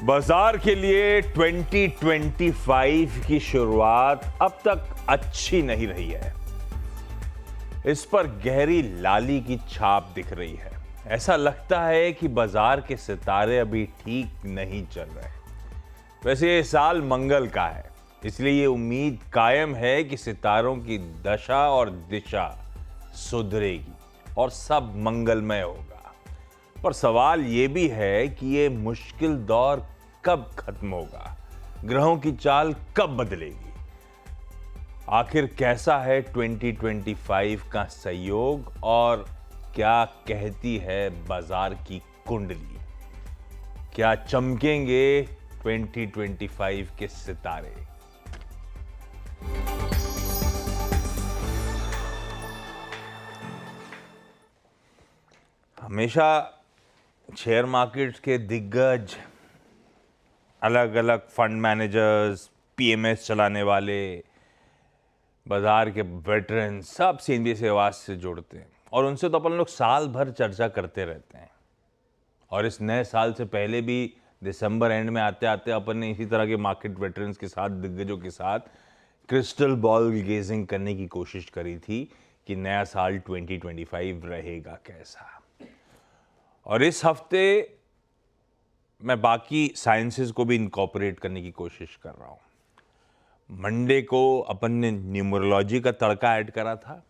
बाजार के लिए 2025 की शुरुआत अब तक अच्छी नहीं रही है। इस पर गहरी लाली की छाप दिख रही है। ऐसा लगता है कि बाजार के सितारे अभी ठीक नहीं चल रहे। वैसे ये साल मंगल का है, इसलिए ये उम्मीद कायम है कि सितारों की दशा और दिशा सुधरेगी और सब मंगलमय होगा। पर सवाल ये भी है कि ये मुश्किल दौर कब खत्म होगा, ग्रहों की चाल कब बदलेगी। आखिर कैसा है 2025 का संयोग और क्या कहती है बाजार की कुंडली? क्या चमकेंगे 2025 के सितारे? हमेशा शेयर मार्केट्स के दिग्गज, अलग अलग फंड मैनेजर्स, पीएमएस चलाने वाले, बाजार के वेटरन सब सीएनबीसी आवाज से जुड़ते हैं और उनसे तो अपन लोग साल भर चर्चा करते रहते हैं। और इस नए साल से पहले भी दिसंबर एंड में आते आते अपन ने इसी तरह के मार्केट वेटरन्स के साथ, दिग्गजों के साथ क्रिस्टल बॉल गेजिंग करने की कोशिश करी थी कि नया साल 2025 रहेगा कैसा। और इस हफ्ते मैं बाकी साइंसेस को भी इनकॉर्पोरेट करने की कोशिश कर रहा हूं। मंडे को अपन ने न्यूमरोलॉजी का तड़का ऐड करा था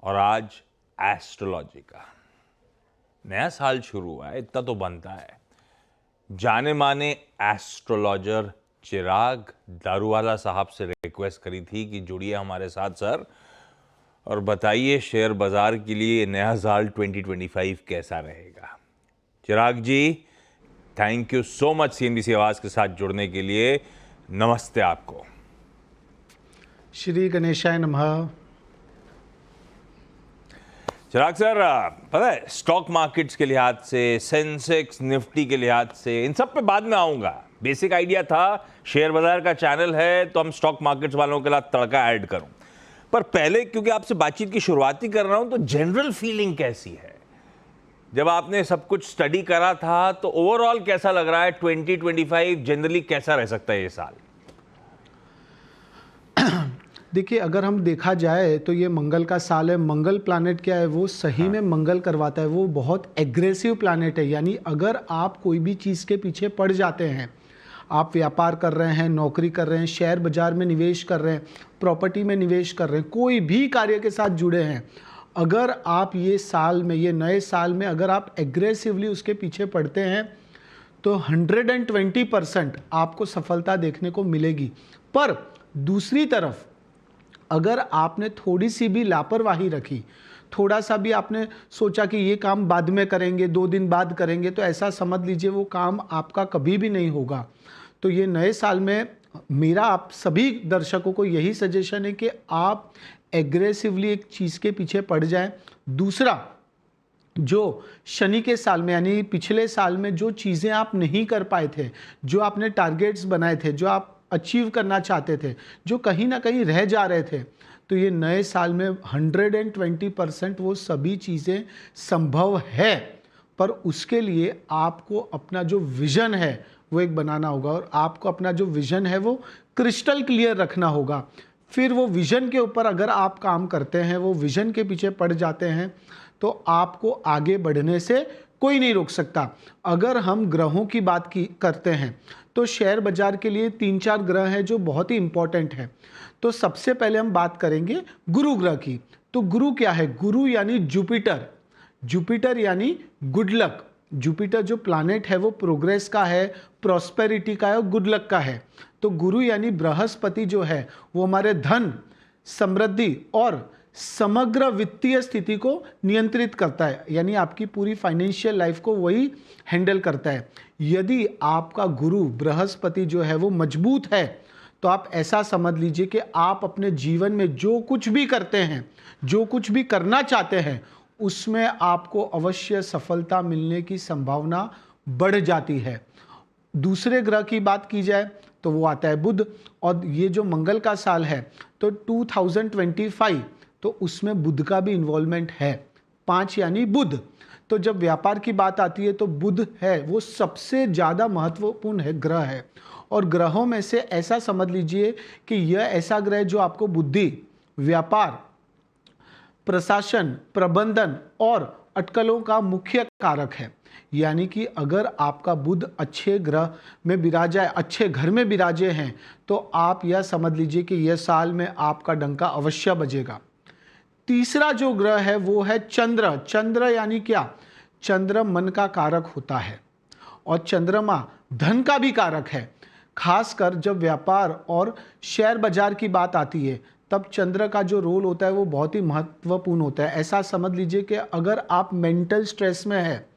और आज एस्ट्रोलॉजी का। नया साल शुरू हुआ है, इतना तो बनता है। जाने माने एस्ट्रोलॉजर चिराग दारूवाला साहब से रिक्वेस्ट करी थी कि जुड़िए हमारे साथ सर और बताइए शेयर बाजार के लिए नया साल 2025 कैसा रहेगा। Chirag ji, thank you so much CNBC Awaaz के साथ जुड़ने के लिए। नमस्ते आपको। श्री गणेशाय नमः। चिराग सर, पता है स्टॉक मार्केट्स के लिहाज से, सेंसेक्स निफ्टी के लिहाज से, इन सब पे बाद में आऊंगा। बेसिक आइडिया था शेयर बाजार का चैनल है तो हम स्टॉक मार्केट्स वालों के लिए तड़का ऐड करूं। पर पहले क्योंकि आपसे बातचीत की शुरुआत ही कर रहा हूं तो जनरल फीलिंग कैसी है? जब आपने सब कुछ स्टडी करा था तो ओवरऑल कैसा लग रहा है 2025 जनरली कैसा रह सकता है ये साल? देखिए, अगर हम देखा जाए तो ये मंगल का साल है। मंगल प्लैनेट क्या है, वो सही में मंगल करवाता है। वो बहुत एग्रेसिव प्लैनेट है। यानी अगर आप कोई भी चीज़ के पीछे पड़ जाते हैं, आप व्यापार कर रहे हैं, नौकरी कर रहे हैं, शेयर बाजार में निवेश कर रहे हैं, प्रॉपर्टी में निवेश कर रहे हैं, कोई भी कार्य के साथ जुड़े हैं, अगर आप ये साल में, ये नए साल में अगर आप एग्रेसिवली उसके पीछे पड़ते हैं तो 120% आपको सफलता देखने को मिलेगी। पर दूसरी तरफ अगर आपने थोड़ी सी भी लापरवाही रखी, थोड़ा सा भी आपने सोचा कि ये काम बाद में करेंगे, 2 दिन बाद करेंगे, तो ऐसा समझ लीजिए वो काम आपका कभी भी नहीं होगा। तो ये नए साल में मेरा आप सभी दर्शकों को यही सजेशन है कि आप एग्रेसिवली एक चीज़ के पीछे पड़ जाएं। दूसरा, जो शनि के साल में यानी पिछले साल में जो चीज़ें आप नहीं कर पाए थे, जो आपने टारगेट्स बनाए थे, जो आप अचीव करना चाहते थे, जो कहीं ना कहीं रह जा रहे थे, तो ये नए साल में 120% वो सभी चीज़ें संभव है। पर उसके लिए आपको अपना जो विज़न है वो एक बनाना होगा और आपको अपना जो विज़न है वो क्रिस्टल क्लियर रखना होगा। फिर वो विज़न के ऊपर अगर आप काम करते हैं, वो विज़न के पीछे पड़ जाते हैं, तो आपको आगे बढ़ने से कोई नहीं रोक सकता। अगर हम ग्रहों की बात करते हैं तो शेयर बाजार के लिए 3-4 ग्रह हैं जो बहुत ही इंपॉर्टेंट है। तो सबसे पहले हम बात करेंगे गुरु ग्रह की। तो गुरु क्या है? गुरु यानी जुपिटर। जुपिटर यानी गुड लक। जुपिटर जो प्लैनेट है वो प्रोग्रेस का है, प्रॉस्पेरिटी का है और गुड लक का है। तो गुरु यानी बृहस्पति जो है वो हमारे धन, समृद्धि और समग्र वित्तीय स्थिति को नियंत्रित करता है। यानी आपकी पूरी फाइनेंशियल लाइफ को वही हैंडल करता है। यदि आपका गुरु बृहस्पति जो है वो मजबूत है तो आप ऐसा समझ लीजिए कि आप अपने जीवन में जो कुछ भी करते हैं, जो कुछ भी करना चाहते हैं, उसमें आपको अवश्य सफलता मिलने की संभावना बढ़ जाती है। दूसरे ग्रह की बात की जाए तो वो आता है बुध। और ये जो मंगल का साल है तो 2025, तो उसमें बुध का भी इन्वॉल्वमेंट है। 5 यानी बुध। तो जब व्यापार की बात आती है तो बुध है वो सबसे ज़्यादा महत्वपूर्ण है ग्रह है। और ग्रहों में से ऐसा समझ लीजिए कि यह ऐसा ग्रह है जो आपको बुद्धि, व्यापार, प्रशासन, प्रबंधन और अटकलों का मुख्य कारक है। यानी कि अगर आपका बुध अच्छे ग्रह में विराजा है, अच्छे घर में विराजे हैं, तो आप यह समझ लीजिए कि यह साल में आपका डंका अवश्य बजेगा। तीसरा जो ग्रह है वो है चंद्र। चंद्र यानी क्या? चंद्र मन का कारक होता है और चंद्रमा धन का भी कारक है। खासकर जब व्यापार और शेयर बाजार की बात आती है तब चंद्र का जो रोल होता है वो बहुत ही महत्वपूर्ण होता है। ऐसा समझ लीजिए कि अगर आप मेंटल स्ट्रेस में है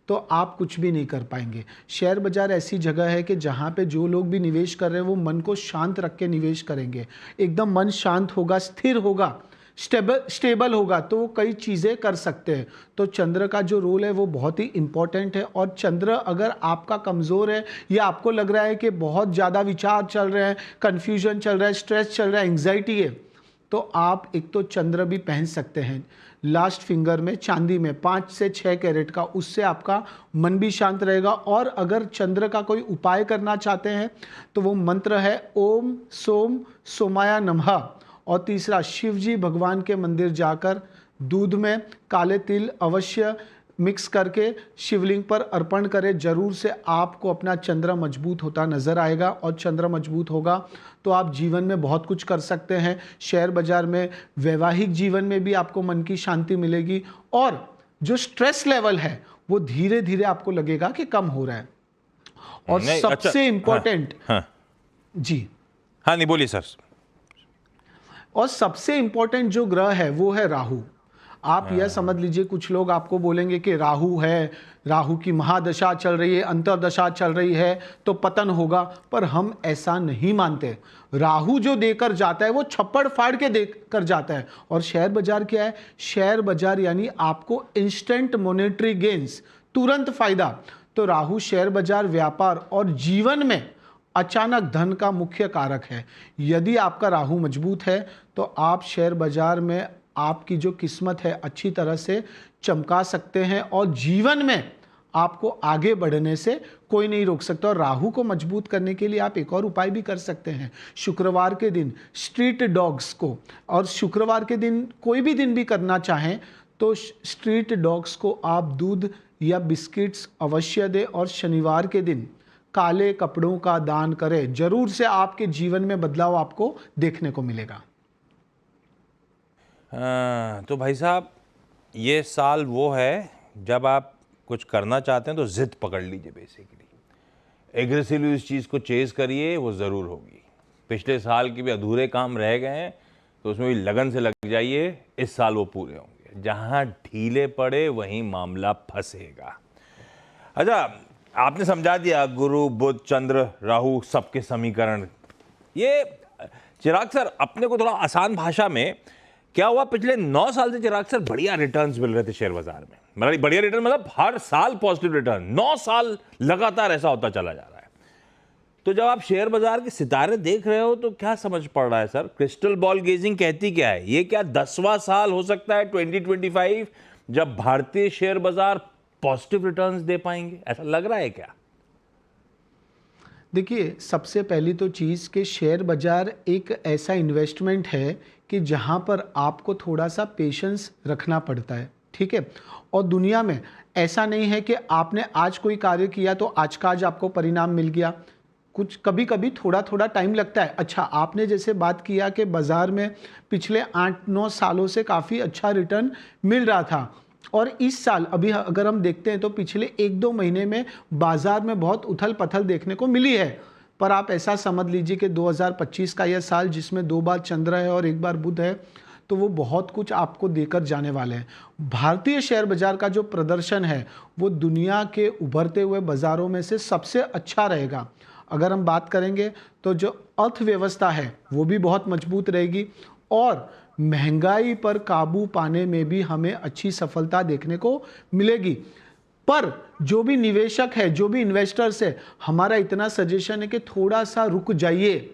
तो आप कुछ भी नहीं कर पाएंगे। शेयर बाजार ऐसी जगह है कि जहाँ पे जो लोग भी निवेश कर रहे हैं वो मन को शांत रख के निवेश करेंगे। एकदम मन शांत होगा, स्थिर होगा, स्टेबल होगा तो वो कई चीज़ें कर सकते हैं। तो चंद्र का जो रोल है वो बहुत ही इंपॉर्टेंट है। और चंद्र अगर आपका कमज़ोर है या आपको लग रहा है कि बहुत ज़्यादा विचार चल रहे हैं, कन्फ्यूजन चल रहा है, स्ट्रेस चल रहा है, एंग्जाइटी है, तो आप एक तो चंद्र भी पहन सकते हैं लास्ट फिंगर में चांदी में 5 से 6 कैरेट का। उससे आपका मन भी शांत रहेगा। और अगर चंद्र का कोई उपाय करना चाहते हैं तो वो मंत्र है ओम सोम सोमाया नमः। और तीसरा, शिव जी भगवान के मंदिर जाकर दूध में काले तिल अवश्य मिक्स करके शिवलिंग पर अर्पण करें। जरूर से आपको अपना चंद्र मजबूत होता नजर आएगा। और चंद्र मजबूत होगा तो आप जीवन में बहुत कुछ कर सकते हैं। शेयर बाजार में, वैवाहिक जीवन में भी आपको मन की शांति मिलेगी और जो स्ट्रेस लेवल है वो धीरे धीरे आपको लगेगा कि कम हो रहा है। और सबसे इंपॉर्टेंट, जी हाँ नहीं बोलिए सर। और सबसे इंपॉर्टेंट जो ग्रह है वो है राहु। आप यह समझ लीजिए, कुछ लोग आपको बोलेंगे कि राहु है, राहु की महादशा चल रही है, अंतर्दशा चल रही है तो पतन होगा, पर हम ऐसा नहीं मानते। राहु जो देकर जाता है वो छप्पड़ फाड़ के देकर जाता है। और शेयर बाजार क्या है? शेयर बाजार यानी आपको इंस्टेंट मॉनेटरी गेन्स, तुरंत फायदा। तो राहु शेयर बाजार, व्यापार और जीवन में अचानक धन का मुख्य कारक है। यदि आपका राहु मजबूत है तो आप शेयर बाजार में आपकी जो किस्मत है अच्छी तरह से चमका सकते हैं और जीवन में आपको आगे बढ़ने से कोई नहीं रोक सकता। और राहु को मजबूत करने के लिए आप एक और उपाय भी कर सकते हैं। शुक्रवार के दिन स्ट्रीट डॉग्स को, और शुक्रवार के दिन कोई भी दिन भी करना चाहें तो स्ट्रीट डॉग्स को आप दूध या बिस्किट्स अवश्य दें। और शनिवार के दिन काले कपड़ों का दान करें। जरूर से आपके जीवन में बदलाव आपको देखने को मिलेगा। तो भाई साहब, ये साल वो है जब आप कुछ करना चाहते हैं तो जिद पकड़ लीजिए। बेसिकली एग्रेसिवली उस चीज़ को चेज़ करिए, वो ज़रूर होगी। पिछले साल के भी अधूरे काम रह गए हैं तो उसमें भी लगन से लग जाइए, इस साल वो पूरे होंगे। जहाँ ढीले पड़े वहीं मामला फंसेगा। अच्छा, आपने समझा दिया गुरु बुध चंद्र राहु सबके समीकरण। ये चिराग सर, अपने को थोड़ा आसान भाषा में, क्या हुआ पिछले 9 साल से चिराग सर बढ़िया रिटर्न्स मिल रहे थे शेयर बाजार में? मतलब बढ़िया रिटर्न मतलब हर साल पॉजिटिव रिटर्न, 9 साल लगातार ऐसा होता चला जा रहा है। तो जब आप शेयर बाजार के सितारे देख रहे हो तो क्या समझ पड़ रहा है सर? क्रिस्टल बॉल गेजिंग कहती क्या है? ये क्या 10वां साल हो सकता है 2025 जब भारतीय शेयर बाजार पॉजिटिव रिटर्न्स दे पाएंगे? ऐसा लग रहा है क्या? देखिए, सबसे पहली तो चीज़ कि शेयर बाजार एक ऐसा इन्वेस्टमेंट है कि जहां पर आपको थोड़ा सा पेशेंस रखना पड़ता है, ठीक है। और दुनिया में ऐसा नहीं है कि आपने आज कोई कार्य किया तो आज का आज आपको परिणाम मिल गया। कुछ कभी कभी थोड़ा थोड़ा टाइम लगता है। अच्छा, आपने जैसे बात किया कि बाज़ार में पिछले 8-9 सालों से काफ़ी अच्छा रिटर्न मिल रहा था और इस साल अभी अगर हम देखते हैं तो पिछले 1-2 महीने में बाज़ार में बहुत उथल पथल देखने को मिली है। पर आप ऐसा समझ लीजिए कि 2025 का यह साल जिसमें 2 बार चंद्र है और 1 बार बुध है, तो वो बहुत कुछ आपको देकर जाने वाले हैं। भारतीय शेयर बाजार का जो प्रदर्शन है वो दुनिया के उभरते हुए बाज़ारों में से सबसे अच्छा रहेगा। अगर हम बात करेंगे तो जो अर्थव्यवस्था है वो भी बहुत मजबूत रहेगी और महंगाई पर काबू पाने में भी हमें अच्छी सफलता देखने को मिलेगी। पर जो भी निवेशक है, जो भी इन्वेस्टर्स है, हमारा इतना सजेशन है कि थोड़ा सा रुक जाइए,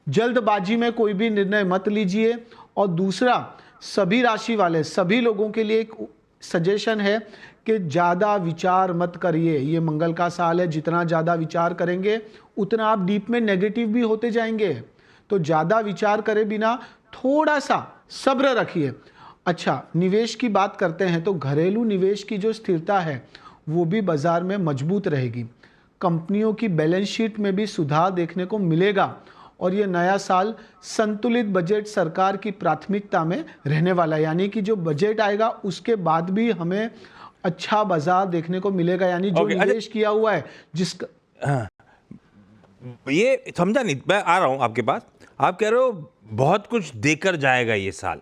जल्दबाजी में कोई भी निर्णय मत लीजिए। और दूसरा, सभी राशि वाले सभी लोगों के लिए एक सजेशन है कि ज़्यादा विचार मत करिए। ये मंगल का साल है, जितना ज़्यादा विचार करेंगे उतना आप डीप में नेगेटिव भी होते जाएंगे। तो ज़्यादा विचार करे बिना थोड़ा सा सब्र रखिए। अच्छा, निवेश की बात करते हैं तो घरेलू निवेश की जो स्थिरता है वो भी बाजार में मजबूत रहेगी। कंपनियों की बैलेंस शीट में भी सुधार देखने को मिलेगा और ये नया साल संतुलित बजट सरकार की प्राथमिकता में रहने वाला है। यानी कि जो बजट आएगा उसके बाद भी हमें अच्छा बाजार देखने को मिलेगा। यानी जो निवेश किया हुआ है जिसका ये समझा नहीं, मैं आ रहा हूं आपके पास। आप कह रहे हो बहुत कुछ देकर जाएगा ये साल,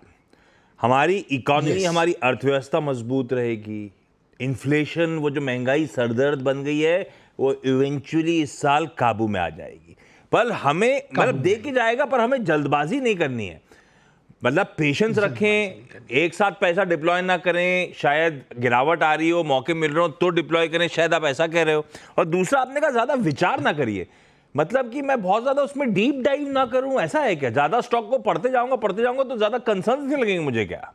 हमारी इकोनॉमी, हमारी अर्थव्यवस्था मजबूत रहेगी, इन्फ्लेशन, वो जो महंगाई सरदर्द बन गई है, वो इवेंचुअली इस साल काबू में आ जाएगी। पर हमें मतलब दे के जाएगा, पर हमें जल्दबाजी नहीं करनी है। मतलब पेशेंस रखें, एक साथ पैसा डिप्लॉय ना करें, शायद गिरावट आ रही हो, मौके मिल रहे हो तो डिप्लॉय करें, शायद आप ऐसा कह रहे हो। और दूसरा, आपने कहा ज्यादा विचार ना करिए, मतलब कि मैं बहुत ज्यादा उसमें डीप डाइव ना करूं, ऐसा है क्या? ज्यादा स्टॉक को पढ़ते जाऊंगा तो ज्यादा कंसर्न नहीं लगेंगे मुझे क्या?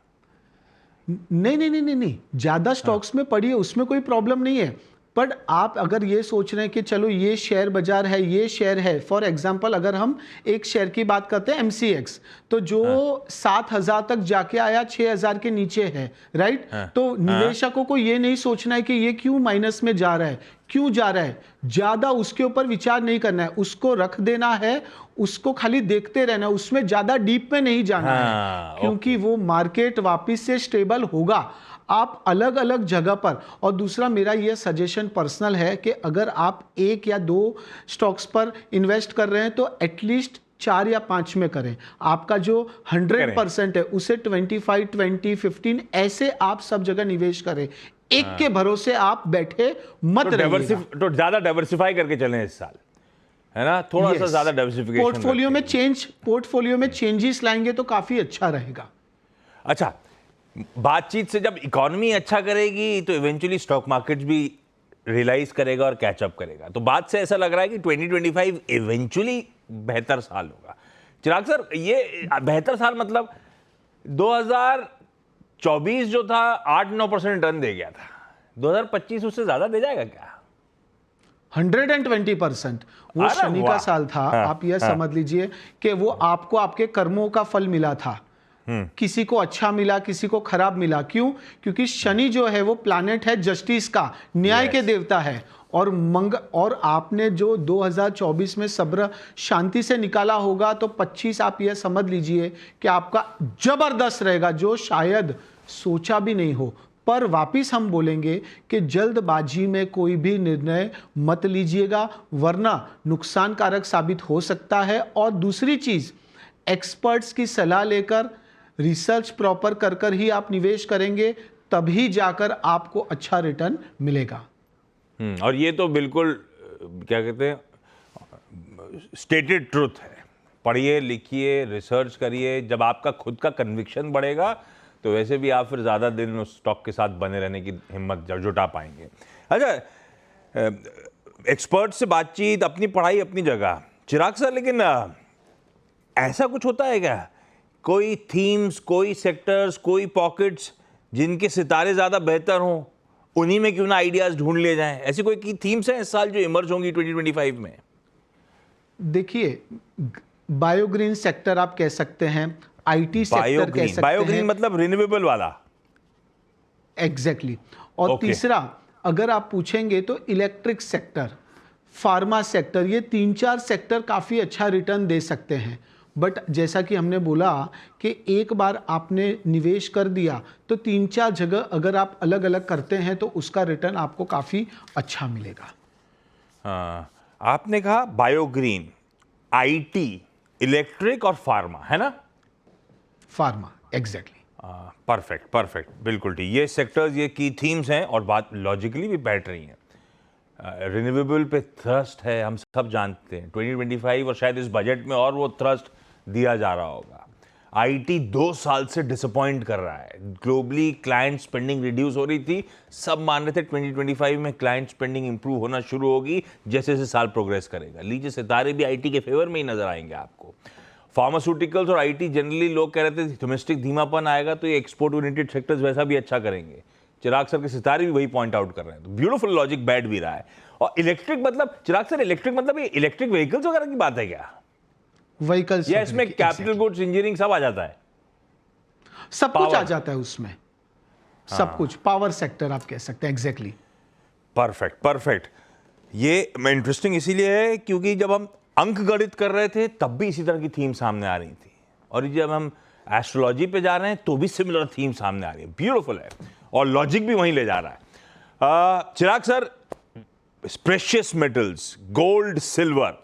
नहीं नहीं नहीं नहीं नहीं, ज्यादा स्टॉक्स में पढ़िए, उसमें कोई प्रॉब्लम नहीं है। पर आप अगर ये सोच रहे हैं कि चलो ये शेयर बाजार है, ये शेयर है, फॉर एग्जांपल अगर हम एक शेयर की बात करते हैं MCX, तो जो 7,000 तक जाके आया 6,000 के नीचे है, राइट? तो निवेशकों को ये नहीं सोचना है कि ये क्यों माइनस में जा रहा है, क्यों जा रहा है, ज्यादा उसके ऊपर विचार नहीं करना है, उसको रख देना है, उसको खाली देखते रहना है, उसमें ज्यादा डीप में नहीं जाना है, क्योंकि वो मार्केट वापस से स्टेबल होगा। आप अलग अलग जगह पर, और दूसरा मेरा ये सजेशन पर्सनल है कि अगर आप 1 या 2 स्टॉक्स पर इन्वेस्ट कर रहे हैं तो एटलीस्ट 4 या 5 में करें। आपका जो 100% है उसे 25, 20, 15 ऐसे आप सब जगह निवेश करें। एक के भरोसे आप बैठे मत रहिएगा। तो ज्यादा डाइवर्सिफाई करके चलें इस साल, है ना? थोड़ा सा ज्यादा डाइवर्सिफिकेशन, पोर्टफोलियो में चेंजेस लाएंगे तो काफी अच्छा रहेगा। अच्छा, बातचीत से जब इकोनॉमी अच्छा करेगी तो इवेंचुअली स्टॉक मार्केट भी रियलाइज करेगा और कैचअप करेगा। तो बात से ऐसा लग रहा है कि 2025 इवेंचुअली बेहतर साल होगा। चिराग सर, ये बेहतर साल मतलब 2024 जो था 8-9% रिटर्न दे गया था, 2025 उससे ज्यादा दे जाएगा क्या? 120%। वो शनि का साल था। आप यह समझ लीजिए कि वो आपको आपके कर्मों का फल मिला था। किसी को अच्छा मिला, किसी को खराब मिला। क्यों? क्योंकि शनि जो है वो प्लैनेट है जस्टिस का, न्याय के देवता है। और आपने जो 2024 में सब्र शांति से निकाला होगा, तो 25 आप यह समझ लीजिए कि आपका जबरदस्त रहेगा, जो शायद सोचा भी नहीं हो। पर वापिस हम बोलेंगे कि जल्दबाजी में कोई भी निर्णय मत लीजिएगा, वरना नुकसानकारक साबित हो सकता है। और दूसरी चीज, एक्सपर्ट्स की सलाह लेकर, रिसर्च प्रॉपर कर कर ही आप निवेश करेंगे, तभी जाकर आपको अच्छा रिटर्न मिलेगा। और ये तो बिल्कुल क्या कहते हैं, स्टेटेड ट्रुथ है। पढ़िए, लिखिए, रिसर्च करिए। जब आपका खुद का कन्विक्शन बढ़ेगा तो वैसे भी आप फिर ज़्यादा दिन उस स्टॉक के साथ बने रहने की हिम्मत जुटा पाएंगे। अच्छा, एक्सपर्ट से बातचीत, अपनी पढ़ाई अपनी जगह, चिराग सर, लेकिन ऐसा कुछ होता है क्या, कोई थीम्स, कोई सेक्टर्स, कोई पॉकेट्स जिनके सितारे ज़्यादा बेहतर हों, उन्हीं में क्यों ना आइडियाज़ ढूंढ लिए जाएं? ऐसी कोई की थीम्स हैं इस साल जो इमर्ज होंगी 2025 में? देखिए, बायोग्रीन सेक्टर आप कह सकते हैं, IT सेक्टर कह सकते हैं। बायोग्रीन मतलब रिन्यूएबल वाला? एग्जैक्टली। और तीसरा अगर आप पूछेंगे तो इलेक्ट्रिक सेक्टर, फार्मा सेक्टर, ये 3-4 सेक्टर काफ़ी अच्छा रिटर्न दे सकते हैं। बट जैसा कि हमने बोला कि एक बार आपने निवेश कर दिया तो 3-4 जगह अगर आप अलग अलग करते हैं तो उसका रिटर्न आपको काफ़ी अच्छा मिलेगा। हाँ, आपने कहा बायोग्रीन, IT, इलेक्ट्रिक और फार्मा, है ना? Pharma, exactly. परफेक्ट, बिल्कुल ठीक। ये सेक्टर्स, ये की थीम्स हैं और बात लॉजिकली भी बैठ रही हैं। रिन्यूएबल पे थ्रस्ट है, हम सब जानते हैं। 2025 और शायद इस बजट में और वो थ्रस्ट दिया जा रहा होगा। IT 2 साल से डिसअपॉइंट कर रहा है। ग्लोबली क्लाइंट स्पेंडिंग रिड्यूस हो रही थी, सब मान रहे थे 2025 में क्लाइंट स्पेंडिंग इंप्रूव होना शुरू होगी जैसे जैसे साल प्रोग्रेस करेगा। लीजिए, सितारे भी IT के फेवर में ही नजर आएंगे आपको। फार्मास्यूटिकल्स और IT जनरली लोग कह रहे थे डोमेस्टिक धीमापन आएगा तो ये एक्सपोर्ट ओरिएंटेड सेक्टर्स वैसा भी अच्छा करेंगे। चिराग सर के सितारे भी वही पॉइंट आउट कर रहे हैं, तो ब्यूटीफुल लॉजिक बैठ भी रहा है। और इलेक्ट्रिक मतलब चिराग सर, इलेक्ट्रिक मतलब ये इलेक्ट्रिक व्हीकल्स वगैरह की बात है क्या? व्हीकल्स या इसमें कैपिटल गुड्स, इंजीनियरिंग सब आ जाता है? सब कुछ आ जाता है उसमें, सब कुछ, पावर सेक्टर आप कह सकते हैं। Exactly, perfect perfect. ये मैं इंटरेस्टिंग इसीलिए है क्योंकि जब हम अंक गणित कर रहे थे तब भी इसी तरह की थीम सामने आ रही थी, और जब हम एस्ट्रोलॉजी पे जा रहे हैं तो भी सिमिलर थीम सामने आ रही है। ब्यूटीफुल है, और लॉजिक भी वहीं ले जा रहा है। Chirag sir, precious metals, gold, silver,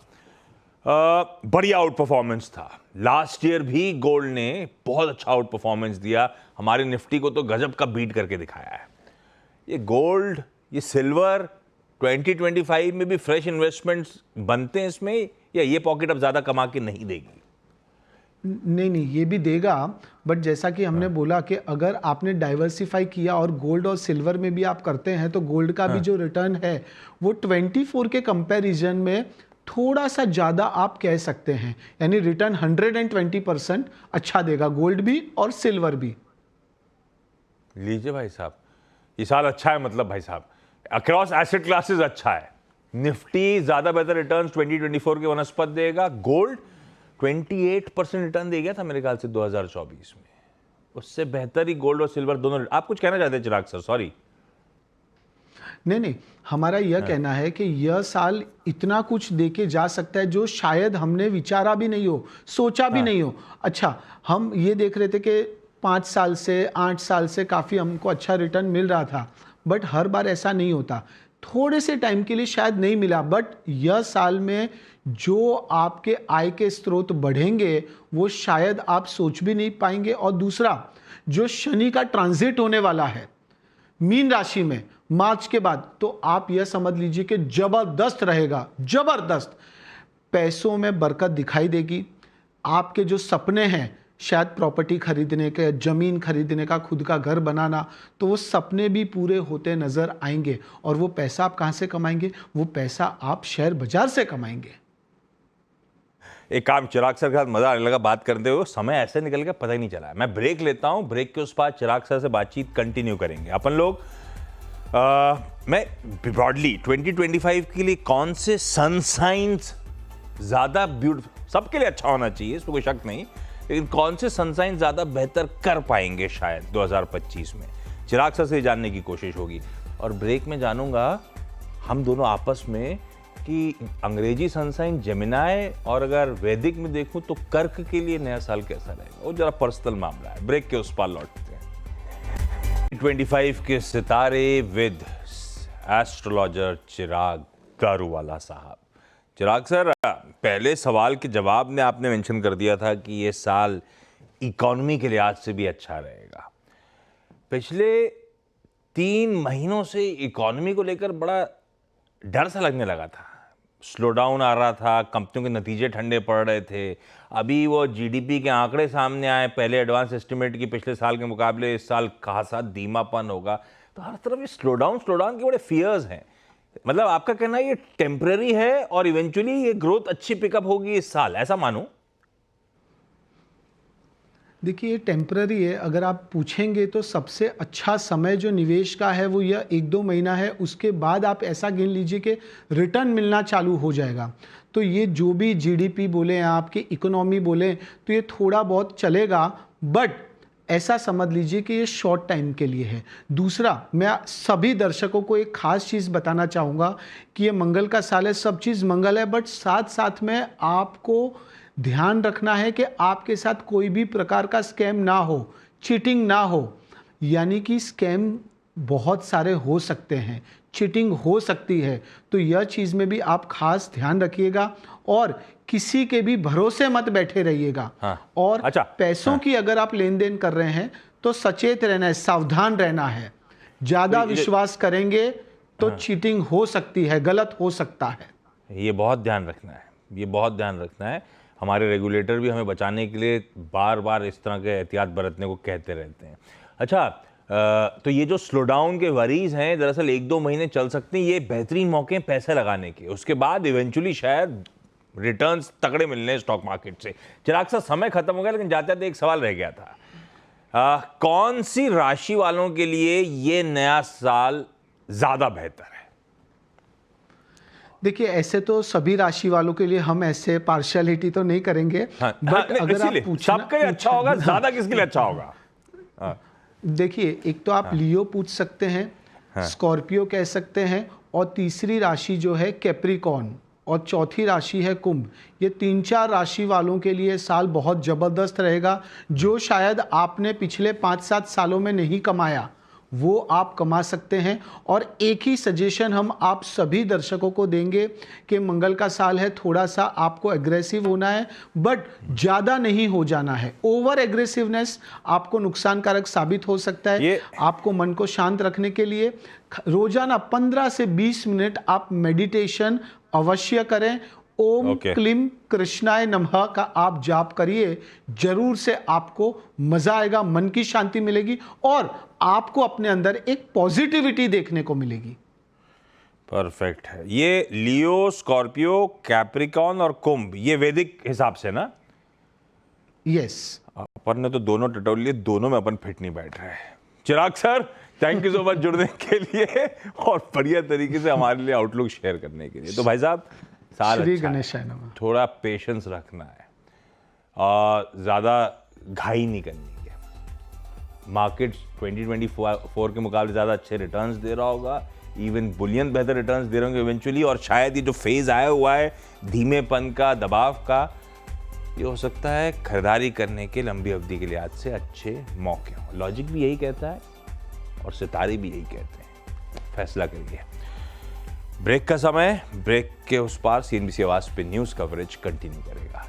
बढ़िया आउट परफॉर्मेंस था लास्ट ईयर भी। गोल्ड ने बहुत अच्छा आउट परफॉर्मेंस दिया, हमारे निफ्टी को तो गजब का बीट करके दिखाया है। ये गोल्ड, ये सिल्वर 2025 में भी फ्रेश इन्वेस्टमेंट्स बनते हैं इसमें, या ये पॉकेट अब ज्यादा कमा के नहीं देगी? नहीं नहीं, ये भी देगा, बट जैसा कि हमने बोला कि अगर आपने डाइवर्सिफाई किया और गोल्ड और सिल्वर में भी आप करते हैं तो गोल्ड का भी जो रिटर्न है वो 24 के कंपैरिजन में थोड़ा सा ज़्यादा आप कह सकते हैं, यानी रिटर्न 120% अच्छा देगा गोल्ड भी और सिल्वर भी। लीजिए भाई साहब, ये साल अच्छा है, मतलब भाई साहब अक्रॉस एसेट क्लासेस अच्छा है। निफ्टी ज्यादा बेहतर रिटर्न्स 2024 के वनस्पत देगा, गोल्ड 28% रिटर्न दे गया था मेरे ख्याल से 2024 में, उससे बेहतर ही गोल्ड और सिल्वर दोनों। आप कुछ कहना चाहते हैं चिराग सर? सॉरी। नहीं, हमारा यह कहना है कि यह साल इतना कुछ देके जा सकता है जो शायद हमने विचारा भी नहीं हो, सोचा भी नहीं हो। अच्छा, हम ये देख रहे थे कि 5 साल से 8 साल से काफ़ी हमको अच्छा रिटर्न मिल रहा था, बट हर बार ऐसा नहीं होता। थोड़े से टाइम के लिए शायद नहीं मिला, बट यह साल में जो आपके आय के स्रोत बढ़ेंगे वो शायद आप सोच भी नहीं पाएंगे। और दूसरा, जो शनि का ट्रांजिट होने वाला है मीन राशि में मार्च के बाद, तो आप यह समझ लीजिए कि जबरदस्त रहेगा, जबरदस्त। पैसों में बरकत दिखाई देगी। आपके जो सपने हैं, शायद प्रॉपर्टी खरीदने के, जमीन खरीदने का, खुद का घर बनाना, तो वो सपने भी पूरे होते नजर आएंगे। और वो पैसा आप कहां से कमाएंगे? वो पैसा आप शेयर बाजार से कमाएंगे। एक काम, चिराग सर के साथ मजा आने लगा बात करते हुए, समय ऐसे निकल गया पता ही नहीं चला। मैं ब्रेक लेता हूं, ब्रेक के उस बाद चिराग सर से बातचीत कंटिन्यू करेंगे अपन लोग। मैं ब्रॉडली 2025 के लिए कौन से सन साइंस ज्यादा ब्यूटीफुल, सबके लिए अच्छा होना चाहिए, इसमें कोई शक नहीं, लेकिन कौन से सन साइंस ज्यादा बेहतर कर पाएंगे शायद 2025 में, चिराग सर से जानने की कोशिश होगी। और ब्रेक में जानूंगा हम दोनों आपस में कि अंग्रेजी सन साइन जेमिनाई, और अगर वैदिक में देखूं तो कर्क के लिए नया साल कैसा रहेगा, वो जरा पर्सनल मामला है। ब्रेक के उस पार लौटते हैं। 25 के सितारे विद एस्ट्रोलॉजर चिराग दारूवाला साहब। चिराग सर, पहले सवाल के जवाब में आपने मेंशन कर दिया था कि ये साल इकोनॉमी के लिहाज से भी अच्छा रहेगा। पिछले 3 महीनों से इकोनॉमी को लेकर बड़ा डर सा लगने लगा था, स्लो डाउन आ रहा था, कंपनियों के नतीजे ठंडे पड़ रहे थे। अभी वो जीडीपी के आंकड़े सामने आए, पहले एडवांस एस्टिमेट की पिछले साल के मुकाबले इस साल खासा धीमापन होगा, तो हर तरफ ये स्लो डाउन के बड़े फियर्स हैं। मतलब आपका कहना है ये टेम्पररी है और इवेंचुअली ये ग्रोथ अच्छी पिकअप होगी इस साल, ऐसा मानूं? देखिए, टेम्पररी है। अगर आप पूछेंगे तो सबसे अच्छा समय जो निवेश का है वो यह 1-2 महीना है। उसके बाद आप ऐसा गिन लीजिए कि रिटर्न मिलना चालू हो जाएगा। तो ये जो भी जीडीपी बोले, आपकी इकोनॉमी बोले, तो ये थोड़ा बहुत चलेगा, बट ऐसा समझ लीजिए कि ये शॉर्ट टाइम के लिए है। दूसरा, मैं सभी दर्शकों को एक खास चीज़ बताना चाहूँगा कि ये मंगल का साल है, सब चीज़ मंगल है, बट साथ साथ में आपको ध्यान रखना है कि आपके साथ कोई भी प्रकार का स्कैम ना हो, चीटिंग ना हो। यानी कि स्कैम बहुत सारे हो सकते हैं, चीटिंग हो सकती है, तो यह चीज़ में भी आप खास ध्यान रखिएगा और किसी के भी भरोसे मत बैठे रहिएगा। हाँ, और अच्छा, पैसों की अगर आप लेन देन कर रहे हैं तो सचेत रहना है, सावधान रहना है। ज़्यादा विश्वास करेंगे तो चीटिंग हो सकती है, गलत हो सकता है। ये बहुत ध्यान रखना है, ये बहुत ध्यान रखना है। हमारे रेगुलेटर भी हमें बचाने के लिए बार बार इस तरह के एहतियात बरतने को कहते रहते हैं। अच्छा, तो ये जो स्लो डाउन के वरीज हैं, दरअसल 1-2 महीने चल सकते हैं, ये बेहतरीन मौके हैं पैसे लगाने के। उसके बाद इवेंचुअली शायद रिटर्न्स तगड़े मिलने स्टॉक मार्केट से। चिराग सा, समय खत्म हो गया, लेकिन जाते जाते एक सवाल रह गया था। कौन सी राशि वालों के लिए ये नया साल ज्यादा बेहतर है? देखिए, ऐसे तो सभी राशि वालों के लिए हम ऐसे पार्शियलिटी तो नहीं करेंगे, बट अगर आप सबके लिए अच्छा होगा, ज्यादा किसके लिए अच्छा होगा? देखिए, एक तो आप लियो पूछ सकते हैं, स्कॉर्पियो कह सकते हैं, और तीसरी राशि जो है कैप्रिकॉर्न, और चौथी राशि है कुंभ। ये 3-4 राशि वालों के लिए साल बहुत ज़बरदस्त रहेगा। जो शायद आपने पिछले 5-7 सालों में नहीं कमाया, वो आप कमा सकते हैं। और एक ही सजेशन हम आप सभी दर्शकों को देंगे कि मंगल का साल है, थोड़ा सा आपको एग्रेसिव होना है, बट ज़्यादा नहीं हो जाना है। ओवर एग्रेसिवनेस आपको नुकसानकारक साबित हो सकता है। आपको मन को शांत रखने के लिए रोजाना 15 से 20 मिनट आप मेडिटेशन अवश्य करें। ओम क्लीम कृष्णाय नमः का आप जाप करिए, जरूर से आपको मजा आएगा, मन की शांति मिलेगी और आपको अपने अंदर एक पॉजिटिविटी देखने को मिलेगी। परफेक्ट है। ये लियो, स्कॉर्पियो, कैप्रिकॉर्न और कुंभ, ये वैदिक हिसाब से ना? यस। अपन ने तो दोनों टटोल लिए, दोनों में अपन फिट नहीं बैठ रहे हैं। Chirag sir, thank you so much जुड़ने के लिए और बढ़िया तरीके से हमारे लिए आउटलुक शेयर करने के लिए। तो भाई साहब, साल श्री अच्छा गणेशाय है, नमः। थोड़ा पेशेंस रखना है और ज़्यादा घाई नहीं करनी है। मार्केट 2024 के मुकाबले ज़्यादा अच्छे रिटर्न्स दे रहा होगा, इवन बुलियन बेहतर रिटर्न्स दे रहे होंगे इवेंचुअली, और शायद ये जो फेज़ आया हुआ है धीमेपन का, दबाव का, ये हो सकता है खरीदारी करने के लंबी अवधि के लिहाज से अच्छे मौके हों। लॉजिक भी यही कहता है और सितारे भी यही कहते हैं। फैसला करिए। ब्रेक का समय, ब्रेक के उस पार CNBC आवाज पे न्यूज़ कवरेज कंटिन्यू करेगा।